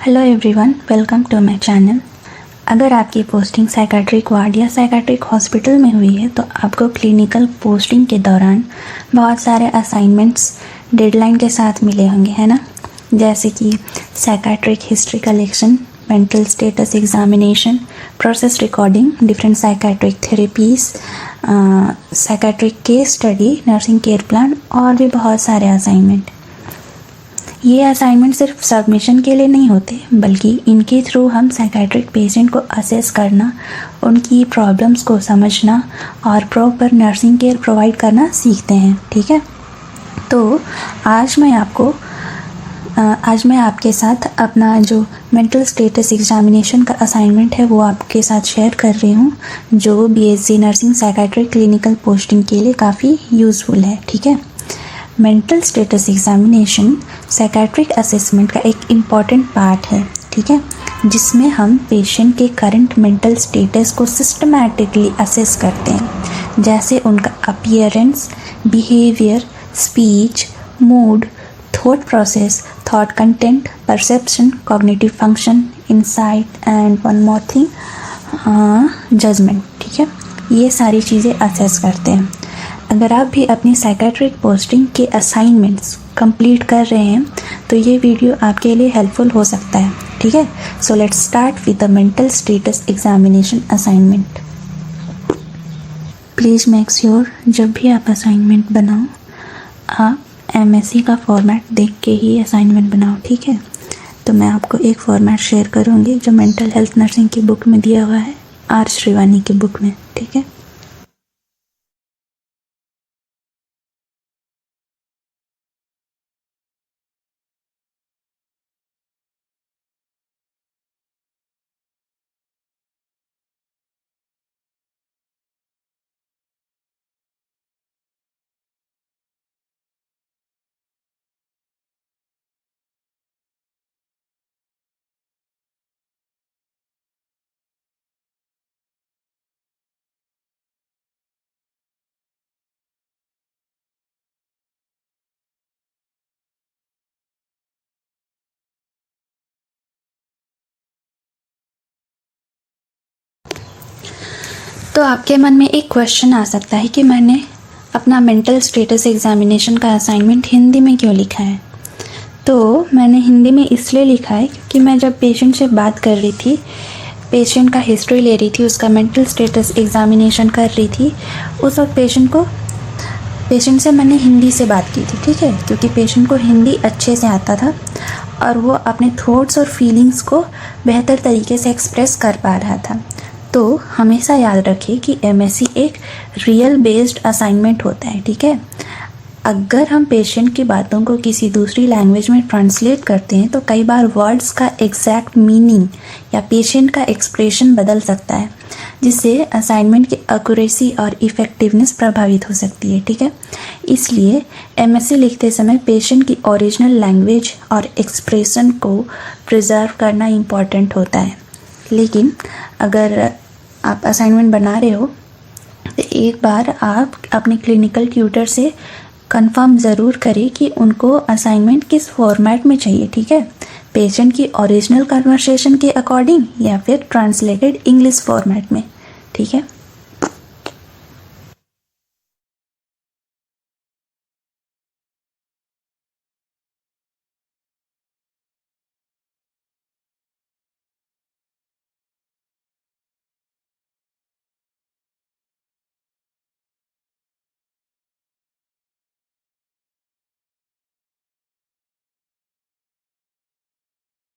Hello everyone, welcome to my channel. अगर आपकी posting psychiatric ward या साइकाट्रिक हॉस्पिटल में हुई है तो आपको क्लिनिकल पोस्टिंग के दौरान बहुत सारे असाइनमेंट्स डेडलाइन के साथ मिले होंगे, है ना। जैसे कि psychiatric history collection, mental status examination, process recording, different psychiatric therapies, psychiatric case study, nursing care plan और भी बहुत सारे असाइनमेंट। ये असाइनमेंट सिर्फ सबमिशन के लिए नहीं होते, बल्कि इनके थ्रू हम साइकाट्रिक पेशेंट को असेस करना, उनकी प्रॉब्लम्स को समझना और प्रॉपर नर्सिंग केयर प्रोवाइड करना सीखते हैं। ठीक है, तो आज मैं आपके साथ अपना जो मेंटल स्टेटस एग्जामिनेशन का असाइनमेंट है वो आपके साथ शेयर कर रही हूँ, जो BSc nursing psychiatric clinical posting के लिए काफ़ी यूज़फुल है। ठीक है, mental status examination psychiatric assessment का एक इम्पॉर्टेंट पार्ट है। ठीक है, जिसमें हम पेशेंट के करंट मेंटल स्टेटस को सिस्टमैटिकली असेस करते हैं, जैसे उनका appearance, behaviour, speech, mood, thought process, thought content, perception, cognitive function, insight and one more thing, judgement. ठीक है, ये सारी चीज़ें असेस करते हैं। अगर आप भी अपनी साइकाट्रिक पोस्टिंग के असाइनमेंट्स कंप्लीट कर रहे हैं तो ये वीडियो आपके लिए हेल्पफुल हो सकता है। ठीक है, so let's start with the mental status examination assignment. Please make sure जब भी आप असाइनमेंट बनाओ आप एमएससी का फॉर्मेट देख के ही असाइनमेंट बनाओ। ठीक है, तो मैं आपको एक फॉर्मेट शेयर करूँगी जो मेंटल हेल्थ नर्सिंग की बुक में दिया हुआ है, आर श्रीवानी की बुक में। ठीक है, तो आपके मन में एक क्वेश्चन आ सकता है कि मैंने अपना मेंटल स्टेटस एग्जामिनेशन का असाइनमेंट हिंदी में क्यों लिखा है। तो मैंने हिंदी में इसलिए लिखा है क्योंकि मैं जब पेशेंट से बात कर रही थी, पेशेंट का हिस्ट्री ले रही थी, उसका मेंटल स्टेटस एग्जामिनेशन कर रही थी, उस वक्त पेशेंट से मैंने हिंदी से बात की थी। ठीक है, क्योंकि पेशेंट को हिंदी अच्छे से आता था और वो अपने थॉट्स और फीलिंग्स को बेहतर तरीके से एक्सप्रेस कर पा रहा था। तो हमेशा याद रखिए कि एमएससी एक रियल बेस्ड असाइनमेंट होता है। ठीक है, अगर हम पेशेंट की बातों को किसी दूसरी लैंग्वेज में ट्रांसलेट करते हैं तो कई बार वर्ड्स का एग्जैक्ट मीनिंग या पेशेंट का एक्सप्रेशन बदल सकता है, जिससे असाइनमेंट की एक्यूरेसी और इफ़ेक्टिवनेस प्रभावित हो सकती है। ठीक है, इसलिए एमएससी लिखते समय पेशेंट की ओरिजिनल लैंग्वेज और एक्सप्रेशन को प्रिजर्व करना इम्पॉर्टेंट होता है। लेकिन अगर आप असाइनमेंट बना रहे हो तो एक बार आप अपने क्लिनिकल ट्यूटर से कंफर्म ज़रूर करें कि उनको असाइनमेंट किस फॉर्मेट में चाहिए। ठीक है, पेशेंट की ओरिजिनल कन्वर्सेशन के अकॉर्डिंग या फिर ट्रांसलेटेड इंग्लिश फॉर्मेट में। ठीक है।